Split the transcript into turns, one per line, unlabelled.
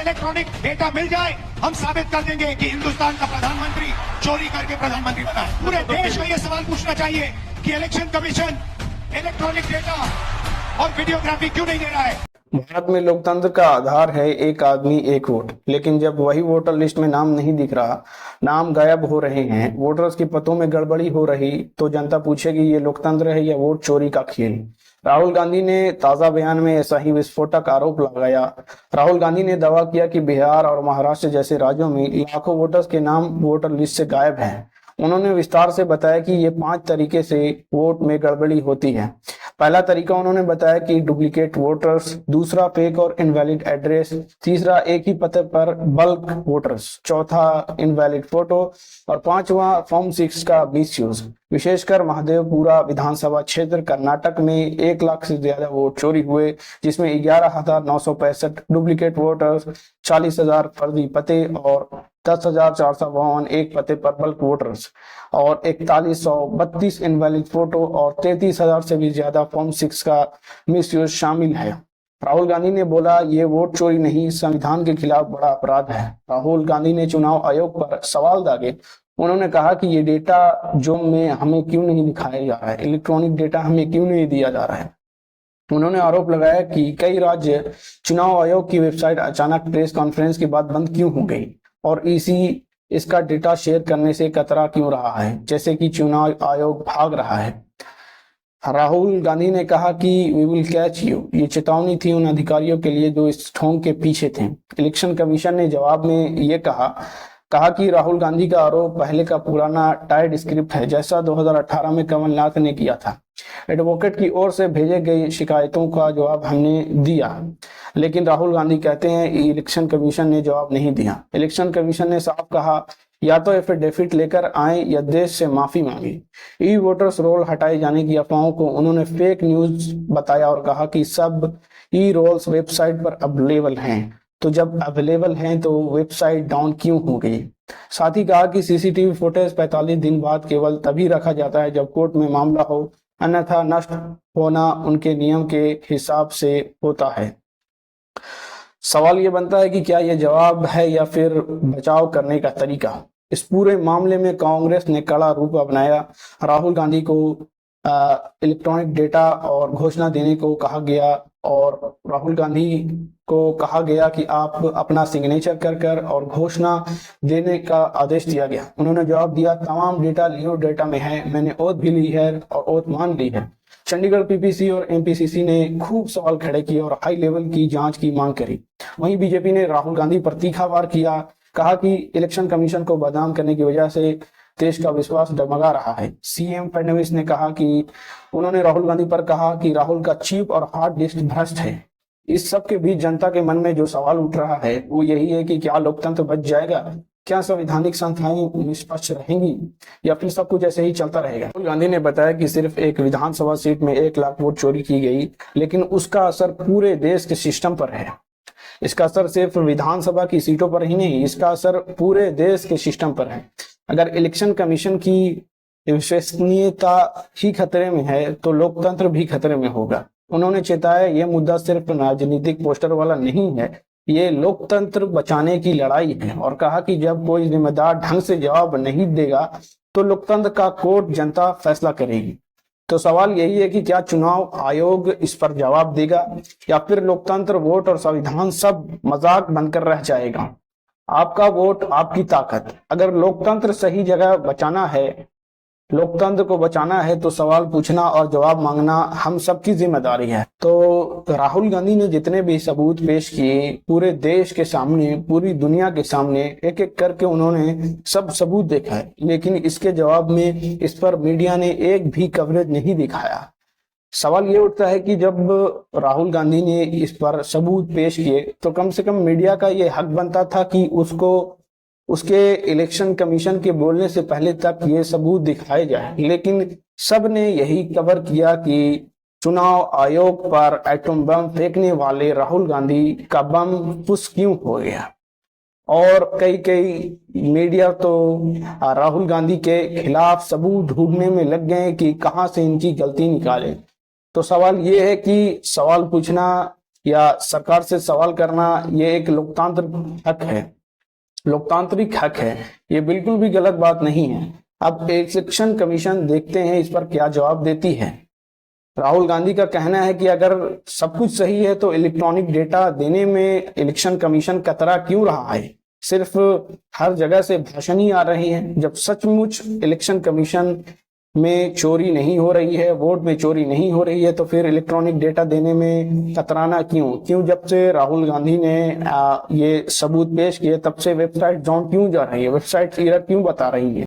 Electronic data मिल जाए, हम साबित कर देंगे कि हिंदुस्तान का प्रधानमंत्री चोरी करके प्रधानमंत्री बना है। पूरे देश को यह सवाल पूछना चाहिए कि इलेक्शन कमीशन इलेक्ट्रॉनिक डेटा और वीडियोग्राफी क्यों नहीं दे रहा है।
भारत में लोकतंत्र का आधार है एक आदमी एक वोट, लेकिन जब वही वोटर लिस्ट में नाम नहीं दिख रहा, नाम गायब हो रहे हैं, वोटर्स के पतों में गड़बड़ी हो रही, तो जनता पूछेगी ये लोकतंत्र है या वोट चोरी का खेल। राहुल गांधी ने ताजा बयान में ऐसा ही विस्फोटक आरोप लगाया। राहुल गांधी ने दावा किया कि बिहार और महाराष्ट्र जैसे राज्यों में लाखों वोटर्स के नाम वोटर लिस्ट से गायब हैं। उन्होंने विस्तार से बताया कि ये 5 तरीके से वोट में गड़बड़ी होती है। पहला तरीका उन्होंने बताया कि डुप्लीकेट वोटर्स, दूसरा फेक और इनवैलिड एड्रेस, तीसरा एक ही पते पर बल्क वोटर्स, चौथा इनवैलिड फोटो और पांचवा फॉर्म 6 का मिसयूज। विशेषकर महादेवपुरा विधानसभा क्षेत्र कर्नाटक में 1 लाख से ज्यादा वोट चोरी हुए, जिसमें 11,965 डुप्लीकेट वोटर्स, 40,000 फर्जी पते और 10,452 एक पते पर बल्क वोटर्स और 4132 इनवैलिड फोटो और 33,000 से भी ज्यादा फॉर्म 6 का मिसयूज शामिल है। राहुल गांधी ने बोला ये वोट चोरी नहीं, संविधान के खिलाफ बड़ा अपराध है। राहुल गांधी ने चुनाव आयोग पर सवाल दागे। उन्होंने कहा कि ये डेटा जो में हमें क्यों नहीं दिखाया जा रहा है, इलेक्ट्रॉनिक डेटा हमें क्यों नहीं दिया जा रहा है। उन्होंने आरोप लगाया कि कई राज्य चुनाव आयोग की वेबसाइट अचानक प्रेस कॉन्फ्रेंस के बाद बंद क्यों हो गई और इसका डेटा शेयर करने से कतरा क्यों रहा है, जैसे कि चुनाव आयोग भाग रहा है। राहुल गांधी ने कहा कि वी विल कैच यू, ये चेतावनी थी उन अधिकारियों के लिए जो इस ढोंग के पीछे थे। इलेक्शन कमीशन ने जवाब में ये कहा कि राहुल गांधी का आरोप पहले का पुराना टाइड स्क्रिप्ट है, जैसा 2018 में कमलनाथ ने किया था। एडवोकेट की ओर से भेजे गए शिकायतों का जवाब हमने दिया, लेकिन राहुल गांधी कहते हैं इलेक्शन कमीशन ने जवाब नहीं दिया। इलेक्शन कमीशन ने साफ कहा या तो एफिडेविट लेकर आए या देश से माफी मांगी। ई वोटर्स रोल हटाए जाने की अफवाहों को उन्होंने फेक न्यूज बताया और कहा कि सब ई रोल्स वेबसाइट पर अवेलेबल हैं, तो जब अवेलेबल हैं तो वेबसाइट डाउन क्यों हो गई। साथ ही कहा कि सीसीटीवी फुटेज 45 दिन बाद केवल तभी रखा जाता है जब कोर्ट में मामला हो, अन्यथा नष्ट होना उनके नियम के हिसाब से होता है। सवाल ये बनता है कि क्या यह जवाब है या फिर बचाव करने का तरीका। इस पूरे मामले में कांग्रेस ने कड़ा रूप अपनाया। राहुल गांधी को इलेक्ट्रॉनिक डेटा और घोषणा देने को कहा गया और राहुल गांधी को कहा गया कि आप अपना सिग्नेचर कर और घोषणा देने का आदेश दिया गया। उन्होंने जवाब दिया तमाम डेटा लियो डेटा में है, मैंने ओथ भी ली है और ओथ मान ली है। चंडीगढ़ पीपीसी और एमपीसीसी ने खूब सवाल खड़े किए और हाई लेवल की जांच की मांग करी। वहीं बीजेपी ने राहुल गांधी पर तीखा वार किया, कहा कि इलेक्शन कमीशन को बदनाम करने की वजह से देश का विश्वास डगमगा रहा है। सीएम फडणवीस ने कहा कि उन्होंने राहुल गांधी पर कहा कि राहुल का चिप और हार्ड डिस्क भ्रष्ट है। इस सब के बीच जनता के मन में जो सवाल उठ रहा है वो यही है कि क्या लोकतंत्र बच जाएगा, क्या संवैधानिक संस्थाएं निष्पक्ष रहेंगी या फिर सब कुछ ऐसे ही चलता रहेगा। राहुल गांधी ने बताया कि सिर्फ एक विधानसभा सीट में 1 लाख वोट चोरी की गई, लेकिन उसका असर पूरे देश के सिस्टम पर है। इसका असर सिर्फ विधानसभा की सीटों पर ही नहीं, इसका असर पूरे देश के सिस्टम पर है। अगर इलेक्शन कमीशन की विश्वसनीयता ही खतरे में है तो लोकतंत्र भी खतरे में होगा। उन्होंने चेताया ये मुद्दा सिर्फ राजनीतिक पोस्टर वाला नहीं है, ये लोकतंत्र बचाने की लड़ाई है और कहा कि जब कोई जिम्मेदार ढंग से जवाब नहीं देगा तो लोकतंत्र का कोर्ट जनता फैसला करेगी। तो सवाल यही है कि क्या चुनाव आयोग इस पर जवाब देगा या फिर लोकतंत्र, वोट और संविधान सब मजाक बनकर रह जाएगा। आपका वोट आपकी ताकत। अगर लोकतंत्र सही जगह बचाना है, लोकतंत्र को बचाना है तो सवाल पूछना और जवाब मांगना हम सबकी जिम्मेदारी है। तो राहुल गांधी ने जितने भी सबूत पेश किए पूरे देश के सामने, पूरी दुनिया के सामने, एक एक करके उन्होंने सब सबूत देखा है, लेकिन इसके जवाब में इस पर मीडिया ने एक भी कवरेज नहीं दिखाया। सवाल ये उठता है कि जब राहुल गांधी ने इस पर सबूत पेश किए तो कम से कम मीडिया का ये हक बनता था कि उसको उसके इलेक्शन कमीशन के बोलने से पहले तक ये सबूत दिखाए जाए, लेकिन सब ने यही कवर किया कि चुनाव आयोग पर एटम बम फेंकने वाले राहुल गांधी का बम फुस क्यों हो गया। और कई मीडिया तो राहुल गांधी के खिलाफ सबूत ढूंढने में लग गए कि कहां से इनकी गलती निकाले। तो सवाल ये है कि सवाल पूछना या सरकार से सवाल करना ये एक लोकतांत्रिक हक है। ये बिल्कुल भी गलत बात नहीं है। अब इलेक्शन कमीशन देखते हैं इस पर क्या जवाब देती है। राहुल गांधी का कहना है कि अगर सब कुछ सही है तो इलेक्ट्रॉनिक डेटा देने में इलेक्शन कमीशन कतरा क्यों रहा है। सिर्फ हर जगह से भाषण ही आ रहे हैं। जब सचमुच इलेक्शन कमीशन में चोरी नहीं हो रही है, वोट में चोरी नहीं हो रही है, तो फिर इलेक्ट्रॉनिक डेटा देने में कतराना क्यों। जब से राहुल गांधी ने ये सबूत पेश किए तब से वेबसाइट डाउन क्यों जा रही है, वेबसाइट एरर क्यों बता रही है।